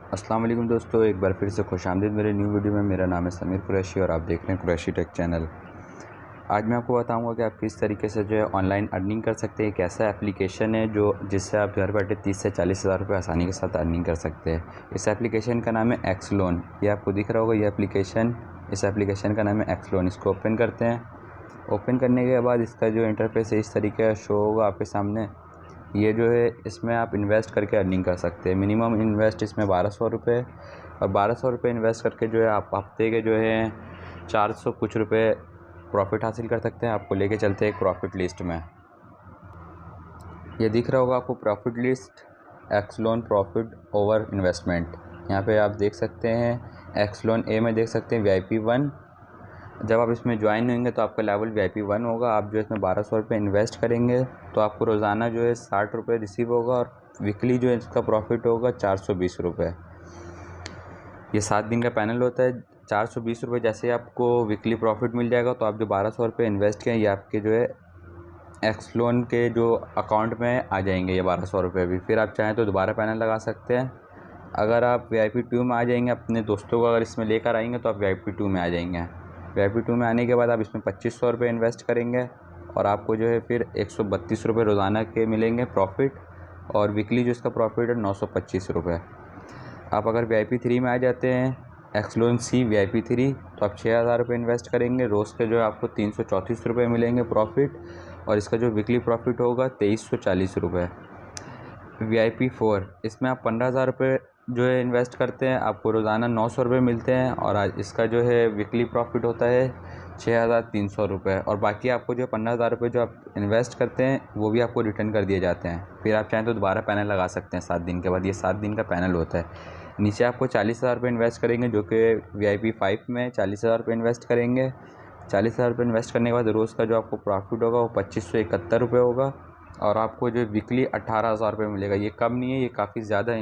अस्सलाम वालेकुम दोस्तों, एक बार फिर से खुशामदीद मेरे न्यू वीडियो में। मेरा नाम है समीर कुरैशी और आप देख रहे हैं कुरैशी टेक चैनल। आज मैं आपको बताऊंगा कि आप किस तरीके से जो है ऑनलाइन अर्निंग कर सकते हैं। एक ऐसा एप्लीकेशन है जो जिससे आप घर बैठे 30 से 40 हज़ार रुपये आसानी के साथ अर्निंग कर सकते हैं। इस एप्लीकेशन का नाम है एक्सलोन। ये आपको दिख रहा होगा ये एप्लीकेशन। इस एप्लीकेशन का नाम है एक्सलोन। इसको ओपन करते हैं। ओपन करने के बाद इसका जो इंटरफेस है इस तरीके का शो होगा आपके सामने। ये जो है इसमें आप इन्वेस्ट करके अर्निंग कर सकते हैं। मिनिमम इन्वेस्ट इसमें 1200 रुपये, और 1200 रुपये इन्वेस्ट करके जो है आप हफ्ते के जो है 400 कुछ रुपये प्रॉफिट हासिल कर सकते हैं। आपको लेके चलते हैं एक प्रॉफिट लिस्ट में। ये दिख रहा होगा आपको प्रॉफिट लिस्ट, एक्सलोन प्रॉफिट ओवर इन्वेस्टमेंट। यहाँ पे आप देख सकते हैं एक्सलोन ए में देख सकते हैं VIP 1। जब आप इसमें ज्वाइन होंगे तो आपका लेवल VIP 1 होगा। आप जो इसमें 1200 रुपये इन्वेस्ट करेंगे तो आपको रोज़ाना जो है 60 रुपये रिसीव होगा, और वीकली जो है इसका प्रॉफिट होगा 420 रुपये। ये 7 दिन का पैनल होता है। 420 रुपये जैसे आपको वीकली प्रॉफिट मिल जाएगा तो आप जो 1200 रुपये इन्वेस्ट किए ये आपके जो है एक्सलोन के जो अकाउंट में आ जाएंगे ये 1200 रुपये भी। फिर आप चाहें तो दोबारा पैनल लगा सकते हैं। अगर आप VIP 2 में आ जाएंगे, अपने दोस्तों को अगर इसमें लेकर आएंगे तो आप VIP 2 में आ जाएंगे। VIP 2 में आने के बाद आप इसमें 2500 रुपये इन्वेस्ट करेंगे और आपको जो है फिर 132 रुपये रोज़ाना के मिलेंगे प्रॉफिट, और वीकली जो इसका प्रॉफिट है 925 रुपये। आप अगर VIP 3 में आ जाते हैं, एक्सलोन C VIP 3, तो आप 6000 रुपये इन्वेस्ट करेंगे। रोज़ के जो है आपको 334 रुपये मिलेंगे प्रॉफिट, और इसका जो वीकली प्रॉफिट होगा 2340 रुपये। VIP 4, इसमें आप 15,000 रुपये जो है इन्वेस्ट करते हैं, आपको रोज़ाना 900 रुपये मिलते हैं, और आज इसका जो है वीकली प्रॉफिट होता है 6300 रुपये। और बाकी आपको जो 15,000 रुपये जो आप इन्वेस्ट करते हैं वो भी आपको रिटर्न कर दिए जाते हैं। फिर आप चाहें तो दोबारा पैनल लगा सकते हैं 7 दिन के बाद। ये 7 दिन का पैनल होता है। नीचे आपको 40,000 रुपये इन्वेस्ट करेंगे, जो कि VIP 5 में 40,000 रुपये इन्वेस्ट करेंगे। 40,000 रुपये इन्वेस्ट करने के बाद रोज़ का जो आपको प्रॉफिट होगा वो 2571 रुपये होगा, और आपको जो वीकली 18,000 रुपये मिलेगा। ये कम नहीं है, ये काफ़ी ज़्यादा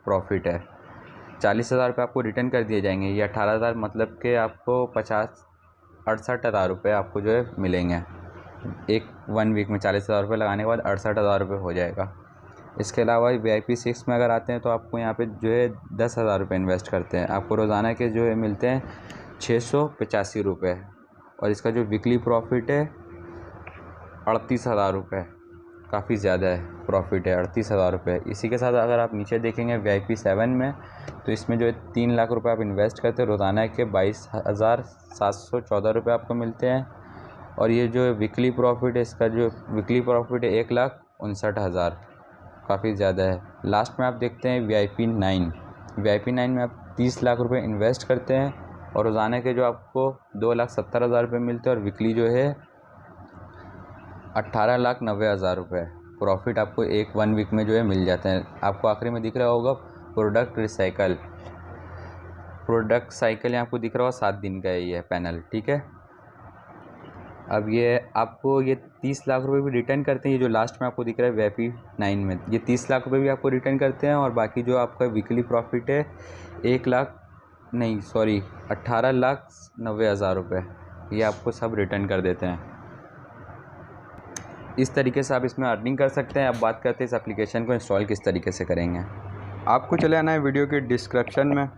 प्रॉफिट है। 40,000 रुपये आपको रिटर्न कर दिए जाएंगे। ये 18,000 मतलब कि आपको 68,000 रुपये आपको जो है मिलेंगे। एक 1 वीक में 40,000 रुपये लगाने के बाद 68,000 रुपये हो जाएगा। इसके अलावा VIP 6 में अगर आते हैं तो आपको यहाँ पे जो है 10,000 रुपये इन्वेस्ट करते हैं, आपको रोज़ाना के जो है मिलते हैं 685 रुपये, और इसका जो वीकली प्रॉफिट है 38,000 रुपये। काफ़ी ज़्यादा है प्रॉफिट है 38,000 रुपये। इसी के साथ अगर आप नीचे देखेंगे VIP 7 में, तो इसमें जो है 3 लाख रुपये आप इन्वेस्ट करते हैं, रोज़ाना के 22,714 रुपये आपको मिलते हैं, और ये जो वीकली प्रॉफिट है इसका जो वीकली प्रॉफिट है 1,59,000। काफ़ी ज़्यादा है। लास्ट में आप देखते हैं VIP 9। VIP 9 में आप 30 लाख रुपये इन्वेस्ट करते हैं, और रोज़ाना के जो आपको 2,70,000 रुपये मिलते हैं, और वीकली जो है 18,90,000 रुपये प्रॉफिट आपको 1 वीक में जो है मिल जाते हैं। आपको आखिरी में दिख रहा होगा प्रोडक्ट साइकिल यहाँ आपको दिख रहा होगा 7 दिन का है ये पैनल, ठीक है। अब ये आपको ये 30 लाख रुपए भी रिटर्न करते हैं। ये जो लास्ट में आपको दिख रहा है VIP 9 में, ये 30 लाख रुपए भी आपको रिटर्न करते हैं, और बाकी जो आपका वीकली प्रॉफिट है 18,90,000 रुपये ये आपको सब रिटर्न कर देते हैं। इस तरीके से आप इसमें अर्निंग कर सकते हैं। अब बात करते हैं इस एप्लीकेशन को इंस्टॉल किस तरीके से करेंगे। आपको चले आना है वीडियो के डिस्क्रिप्शन में।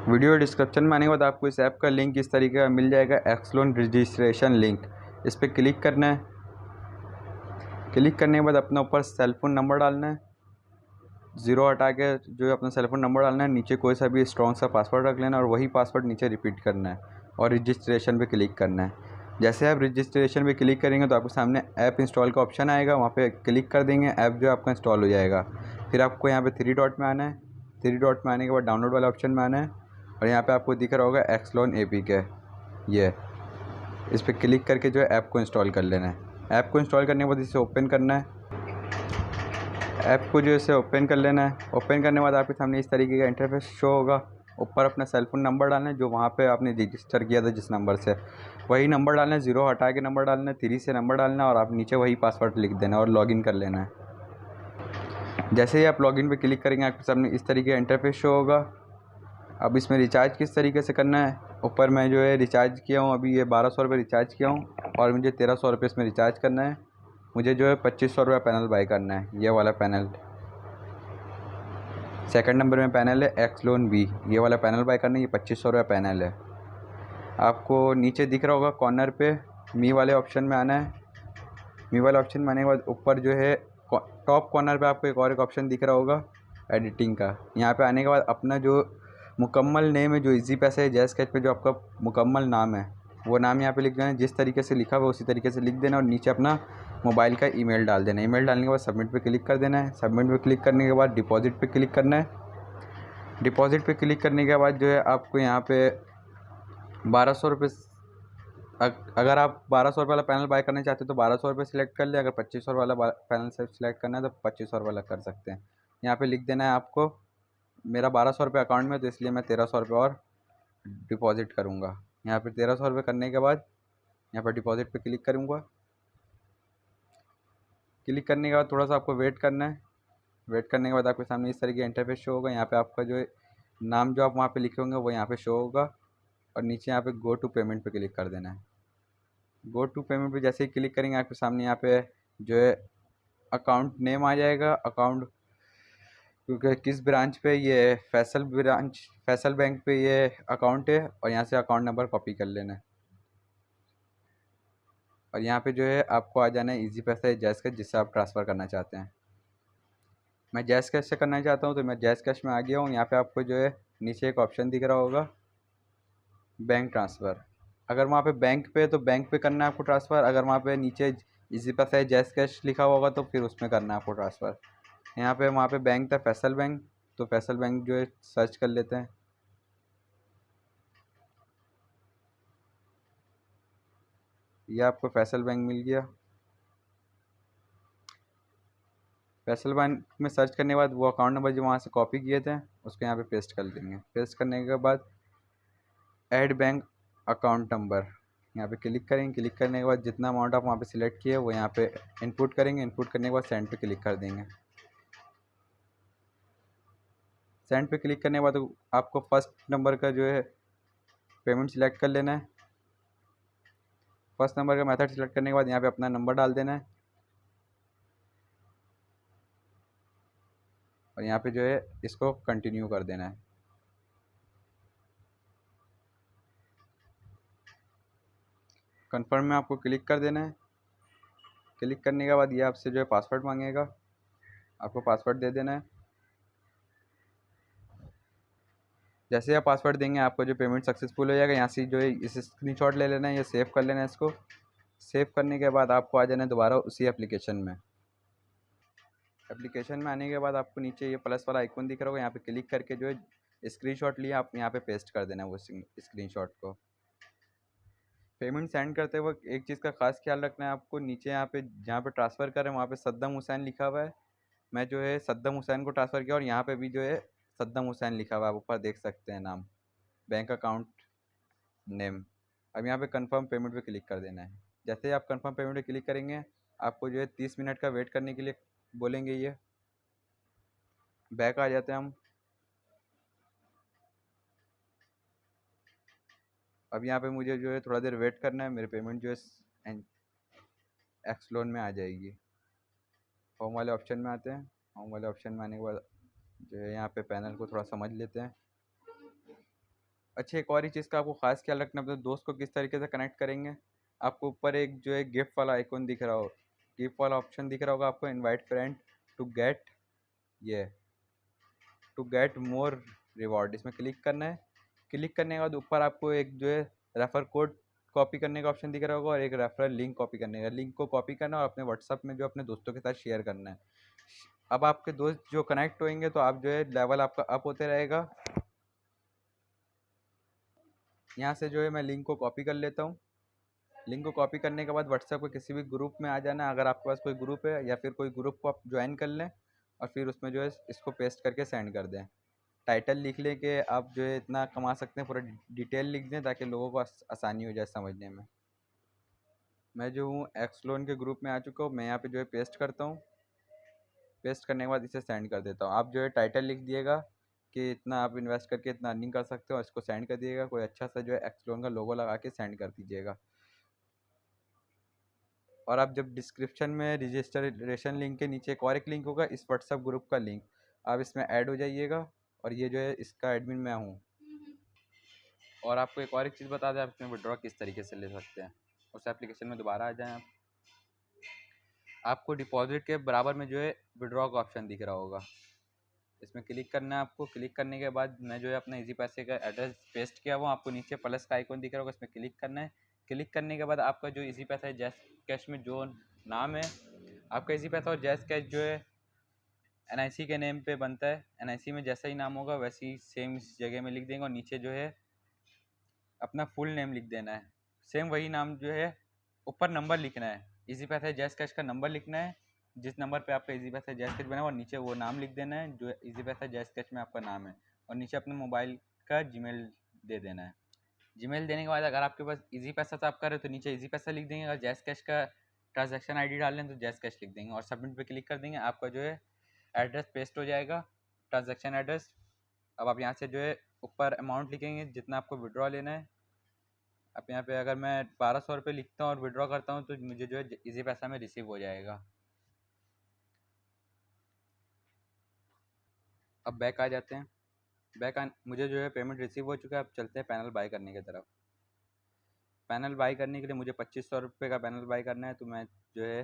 वीडियो डिस्क्रिप्शन में आने के बाद आपको इस ऐप का लिंक इस तरीके का मिल जाएगा, एक्सलोन रजिस्ट्रेशन लिंक। इस पर क्लिक करना है। क्लिक करने के बाद अपना ऊपर सेलफोन नंबर डालना है, 0 हटा के जो है अपना सेलफोन नंबर डालना है। नीचे कोई सा भी स्ट्रॉन्ग सा पासवर्ड रख लेना, और वही पासवर्ड नीचे रिपीट करना है, और रजिस्ट्रेशन पे क्लिक करना है। जैसे आप रजिस्ट्रेशन पे क्लिक करेंगे तो आपके सामने ऐप इंस्टॉल का ऑप्शन आएगा, वहाँ पे क्लिक कर देंगे, ऐप जो आपका इंस्टॉल हो जाएगा। फिर आपको यहाँ पे 3 डॉट में आना है। 3 डॉट में आने के बाद डाउनलोड वाले ऑप्शन में आना है, और यहाँ पे आपको दिख रहा होगा एक्सलोन APK। ये इस पर क्लिक करके जो है ऐप को इंस्टॉल कर लेना है। ऐप को इंस्टॉल करने के बाद इसे ओपन करना है। ऐप को जो इसे ओपन कर लेना है। ओपन करने के बाद आपके सामने इस तरीके का इंटरफेस शो होगा। ऊपर अपना सेलफोन नंबर डालना है, जो वहाँ पे आपने रजिस्टर किया था जिस नंबर से, वही नंबर डालना है। 0 हटा के नंबर डालना है, 3 से नंबर डालना है, और आप नीचे वही पासवर्ड लिख देना और लॉगिन कर लेना है। जैसे ही आप लॉगिन पे क्लिक करेंगे आपके सामने इस तरीके का इंटरफेस शो होगा। अब इसमें रिचार्ज किस तरीके से करना है, ऊपर मैं जो है रिचार्ज किया हूँ, अभी ये 1200 रुपये रिचार्ज किया हूँ, और मुझे 1300 रुपये इसमें रिचार्ज करना है। मुझे जो है 2500 रुपये पैनल बाई करना है, ये वाला पैनल सेकंड नंबर में पैनल है एक्स लोन बी, ये वाला पैनल बाय करना है, ये 2500 रुपये पैनल है। आपको नीचे दिख रहा होगा कॉर्नर पे मी वाले ऑप्शन में आना है। मी वाले ऑप्शन में आने के बाद ऊपर जो है टॉप कॉर्नर पे आपको एक ऑप्शन दिख रहा होगा एडिटिंग का। यहाँ पे आने के बाद अपना जो मुकम्मल नेम है, जो इजी पैसे है जैज़ स्केच पे जो आपका मुकम्मल नाम है, वो नाम यहाँ पे लिख देना है। जिस तरीके से लिखा हुआ उसी तरीके से लिख देना और नीचे अपना मोबाइल का ईमेल डाल देना। ईमेल डालने के बाद सबमिट पे क्लिक कर देना है। सबमिट पे क्लिक करने के बाद डिपॉजिट पे क्लिक करना है। डिपॉजिट पे क्लिक करने के बाद जो है आपको यहाँ पे 1200 रुपये, अगर आप 1200 रुपये वाला पैनल बाय करना चाहते हो तो 1200 रुपये सिलेक्ट कर ले। अगर 2500 वाला पैनल से सिलेक्ट करना है तो 2500 वाला कर सकते हैं। यहाँ पे लिख देना है आपको, मेरा 1200 रुपये अकाउंट में तो इसलिए मैं 1300 रुपये और डिपॉजिट करूँगा। यहाँ पे 1300 रुपये करने के बाद यहाँ पर डिपॉजिट पे क्लिक करूँगा। क्लिक करने के बाद थोड़ा सा आपको वेट करना है। वेट करने के बाद आपके सामने इस तरीके का इंटरफेस शो होगा। यहाँ पे आपका जो नाम जो आप वहाँ पे लिखे होंगे वो यहाँ पे शो होगा और नीचे यहाँ पे गो टू पेमेंट पे क्लिक कर देना है। गो टू पेमेंट पे जैसे ही क्लिक करेंगे आपके सामने यहाँ पे जो है अकाउंट नेम आ जाएगा, अकाउंट क्योंकि किस ब्रांच पे ये फैसल बैंक पे ये अकाउंट है, और यहाँ से अकाउंट नंबर कॉपी कर लेना है। और यहाँ पे जो है आपको आ जाना है इजी पैसा जैज़ कैश जिससे आप ट्रांसफ़र करना चाहते हैं। मैं जैज़ कैश से करना चाहता हूँ तो मैं जैज़ कैश में आ गया हूँ। यहाँ पे आपको जो है नीचे एक ऑप्शन दिख रहा होगा बैंक ट्रांसफ़र। अगर वहाँ पे बैंक पे तो बैंक पे करना है आपको ट्रांसफ़र। अगर वहाँ पे नीचे इजी पैसा जैज़ कैश लिखा होगा तो फिर उसमें करना है आपको ट्रांसफ़र। यहाँ पे वहाँ पे बैंक था फैसल बैंक, तो फैसल बैंक जो है सर्च कर लेते हैं। ये आपको फैसल बैंक मिल गया। फैसल बैंक में सर्च करने के बाद वो अकाउंट नंबर जो वहाँ से कॉपी किए थे उसको यहाँ पे पेस्ट कर देंगे। पेस्ट करने के बाद ऐड बैंक अकाउंट नंबर यहाँ पे क्लिक करेंगे। क्लिक करने के बाद जितना अमाउंट आप वहाँ पे सिलेक्ट किए वो यहाँ पे इनपुट करेंगे। इनपुट करने के बाद सेंड पे क्लिक कर देंगे। सेंड पे क्लिक करने के बाद आपको फर्स्ट नंबर का जो है पेमेंट सिलेक्ट कर लेना है। फर्स्ट नंबर का मेथड सिलेक्ट करने के बाद यहाँ पे अपना नंबर डाल देना है और यहाँ पे जो है इसको कंटिन्यू कर देना है। कंफर्म में आपको क्लिक कर देना है। क्लिक करने के बाद ये आपसे जो है पासवर्ड मांगेगा, आपको पासवर्ड दे देना है। जैसे आप पासवर्ड देंगे आपको जो पेमेंट सक्सेसफुल हो जाएगा। यहाँ से जो है इस स्क्रीनशॉट ले लेना है या सेव कर लेना है इसको। सेव करने के बाद आपको आ जाना है दोबारा उसी एप्लीकेशन में। एप्लीकेशन में आने के बाद आपको नीचे ये प्लस वाला आइकन दिख रहा होगा, यहाँ पे क्लिक करके जो है स्क्रीनशॉट लिया आप यहाँ पे पेस्ट कर देना है वो स्क्रीनशॉट को। पेमेंट सेंड करते वक्त एक चीज़ का खास ख्याल रखना है आपको, नीचे यहाँ पे जहाँ पे ट्रांसफ़र करें वहाँ पे सद्दाम हुसैन लिखा हुआ है। मैं जो है सद्दाम हुसैन को ट्रांसफ़र किया और यहाँ पे भी जो है सद्दाम हुसैन लिखा हुआ है, आप ऊपर देख सकते हैं नाम, बैंक अकाउंट नेम। अब यहाँ पे कंफर्म पेमेंट पे क्लिक कर देना है। जैसे ही आप कंफर्म पेमेंट पे क्लिक करेंगे आपको जो है 30 मिनट का वेट करने के लिए बोलेंगे। ये बैक आ जाते हैं हम। अब यहाँ पे मुझे जो है थोड़ा देर वेट करना है, मेरे पेमेंट जो है एक्स लोन में आ जाएगी। होम वाले ऑप्शन में आते हैं। होम वाले ऑप्शन में आने के बाद जो है यहाँ पे पैनल को थोड़ा समझ लेते हैं। अच्छा, एक और ही चीज़ का आपको खास ख्याल रखना है, अपने दोस्त को किस तरीके से कनेक्ट करेंगे। आपको ऊपर एक जो है गिफ्ट वाला आइकन दिख रहा हो, गिफ्ट वाला ऑप्शन दिख रहा होगा आपको, इनवाइट फ्रेंड टू गेट ये टू गेट मोर रिवॉर्ड, इसमें क्लिक करना है। क्लिक करने के बाद ऊपर आपको एक जो है रेफ़र कोड कॉपी करने का ऑप्शन दिख रहा होगा और एक रेफरल लिंक कॉपी करने का। लिंक को कॉपी करना और अपने व्हाट्सअप में जो अपने दोस्तों के साथ शेयर करना है। अब आपके दोस्त जो कनेक्ट होंगे तो आप जो है लेवल आपका अप होते रहेगा। यहाँ से जो है मैं लिंक को कॉपी कर लेता हूँ। लिंक को कॉपी करने के बाद व्हाट्सएप के किसी भी ग्रुप में आ जाना। अगर आपके पास कोई ग्रुप है या फिर कोई ग्रुप को आप ज्वाइन कर लें और फिर उसमें जो है इसको पेस्ट करके सेंड कर दें। टाइटल लिख लें कि आप जो है इतना कमा सकते हैं, पूरा डिटेल लिख दें ताकि लोगों को आसानी हो जाए समझने में। मैं जो हूँ एक्स लोन के ग्रुप में आ चुका हूँ। मैं यहाँ पे जो है पेस्ट करता हूँ। पेस्ट करने के बाद इसे सेंड कर देता हूँ। आप जो है टाइटल लिख दिएगा कि इतना आप इन्वेस्ट करके इतना अर्निंग कर सकते हो और इसको सेंड कर दिएगा। कोई अच्छा सा जो है एक्स लोन का लोगो लगा के सेंड कर दीजिएगा। और आप जब डिस्क्रिप्शन में रजिस्ट्रेशन लिंक के नीचे एक और एक लिंक होगा इस व्हाट्सएप ग्रुप का लिंक, आप इसमें ऐड हो जाइएगा और ये जो है इसका एडमिन मैं हूँ। और आपको एक और एक चीज़ बता दें, आप इसमें विड्रॉ किस तरीके से ले सकते हैं। उस एप्लीकेशन में दोबारा आ जाएं आप, आपको डिपॉजिट के बराबर में जो है विड्रॉ का ऑप्शन दिख रहा होगा, इसमें क्लिक करना है आपको। क्लिक करने के बाद मैं जो है अपना इजी पैसे का एड्रेस पेस्ट किया हुआ, आपको नीचे प्लस का आइकॉन दिख रहा होगा, इसमें क्लिक करना है। क्लिक करने के बाद आपका जो इजी पैसा है जैस कैश में जो नाम है आपका इजी पैसा, और जैस कैश जो है एनआईसी के नेम पे बनता है। एनआईसी में जैसा ही नाम होगा वैसे ही सेम इस जगह में लिख देंगे, और नीचे जो है अपना फुल नेम लिख देना है। सेम वही नाम जो है ऊपर नंबर लिखना है, इजी पैसा जैस कैश का नंबर लिखना है, जिस नंबर पे आपका इजी पैसा जैस कैश बना हुआ, और नीचे वो नाम लिख देना है जो इजी पैसा जैस कैश में आपका नाम है, और नीचे अपने मोबाइल का जीमेल दे देना है। जीमेल देने के बाद अगर आपके पास इजी पैसा तो आप कर रहे हो तो नीचे इजी पैसा लिख देंगे, अगर जैस कैश का ट्रांजैक्शन आईडी डाल लें तो जैस कैश लिख देंगे, और सबमिट पे क्लिक कर देंगे। आपका जो है एड्रेस पेस्ट हो जाएगा, ट्रांजैक्शन एड्रेस। अब आप यहाँ से जो है ऊपर अमाउंट लिखेंगे जितना आपको विड्रॉ लेना है। अब यहाँ पे अगर मैं 1200 रुपये लिखता हूँ और विड्रॉ करता हूँ तो मुझे जो है इजी पैसा में रिसीव हो जाएगा। अब बैक आ जाते हैं। मुझे जो है पेमेंट रिसीव हो चुका है। अब चलते हैं पैनल बाय करने की तरफ। पैनल बाय करने के लिए मुझे 2500 रुपये का पैनल बाय करना है, तो मैं जो है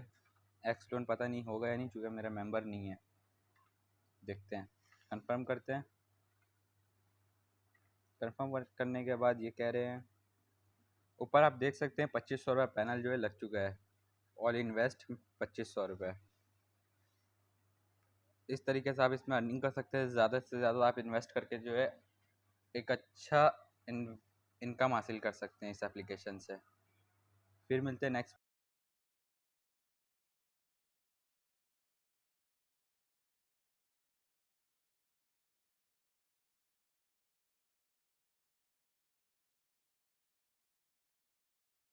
एक्स लोन पता नहीं होगा या नहीं, चूँकि मेरा मेंबर नहीं है। देखते हैं, कंफर्म करते हैं। कंफर्म करने के बाद ये कह रहे हैं, ऊपर आप देख सकते हैं 2500 रुपये पैनल जो है लग चुका है। ऑल इन्वेस्ट 2500 रुपये। इस तरीके से आप इसमें अर्निंग कर सकते हैं। ज़्यादा से ज़्यादा आप इन्वेस्ट करके जो है एक अच्छा इनकम हासिल कर सकते हैं इस एप्लीकेशन से। फिर मिलते हैं नेक्स्ट